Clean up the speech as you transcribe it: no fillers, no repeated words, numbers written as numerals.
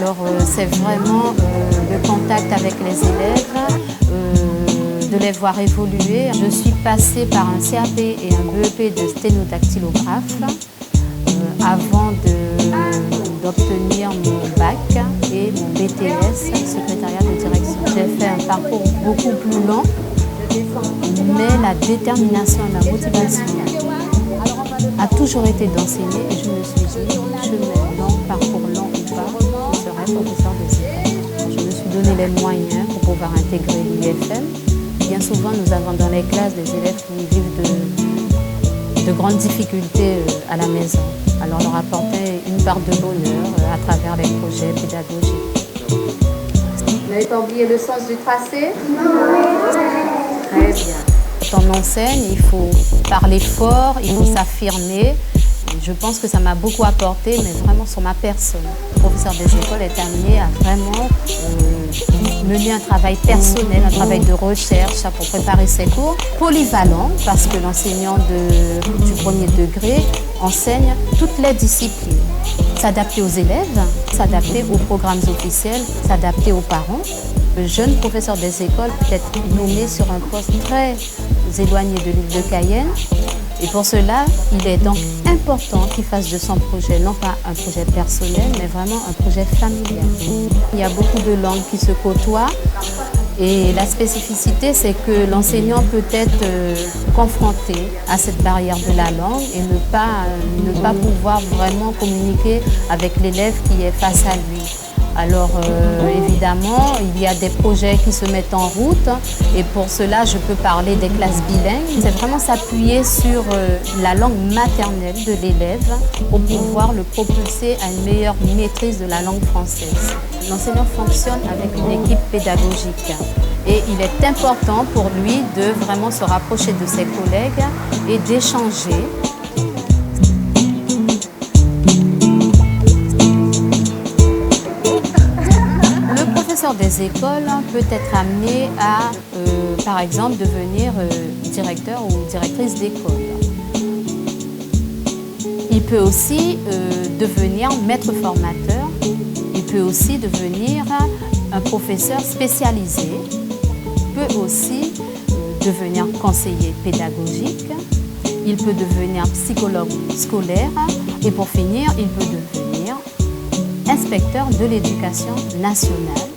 Alors c'est vraiment le contact avec les élèves, de les voir évoluer. Je suis passée par un CAP et un BEP de sténodactylographe avant d'obtenir mon bac et mon BTS, secrétariat de direction. J'ai fait un parcours beaucoup plus long, mais la détermination et la motivation a toujours été d'enseigner et je me suis dit, chemin long, parcours long ou pas, je serai professeur des écoles. Je me suis donné les moyens pour pouvoir intégrer l'IFM. Bien souvent, nous avons dans les classes des élèves qui vivent de grandes difficultés à la maison. Alors leur apporter une part de bonheur à travers les projets pédagogiques. Vous n'avez pas oublié le sens du tracé? Très bien. Quand on enseigne, il faut parler fort, il faut s'affirmer. Je pense que ça m'a beaucoup apporté, mais vraiment sur ma personne. Le professeur des écoles est amené à vraiment mener un travail personnel, un travail de recherche pour préparer ses cours. Polyvalent, parce que l'enseignant du premier degré enseigne toutes les disciplines. S'adapter aux élèves, s'adapter aux programmes officiels, s'adapter aux parents. Le jeune professeur des écoles peut être nommé sur un poste très éloigné de l'île de Cayenne. Et pour cela, il est donc important qu'il fasse de son projet, non pas un projet personnel, mais vraiment un projet familial. Il y a beaucoup de langues qui se côtoient et la spécificité, c'est que l'enseignant peut être confronté à cette barrière de la langue et ne pas pouvoir vraiment communiquer avec l'élève qui est face à lui. Alors évidemment, il y a des projets qui se mettent en route et pour cela, je peux parler des classes bilingues. C'est vraiment s'appuyer sur la langue maternelle de l'élève pour pouvoir le propulser à une meilleure maîtrise de la langue française. L'enseignant fonctionne avec une équipe pédagogique et il est important pour lui de vraiment se rapprocher de ses collègues et d'échanger. Des écoles peut être amené à, par exemple, devenir directeur ou directrice d'école. Il peut aussi devenir maître formateur. Il peut aussi devenir un professeur spécialisé. Il peut aussi devenir conseiller pédagogique. Il peut devenir psychologue scolaire. Et pour finir, il peut devenir inspecteur de l'éducation nationale.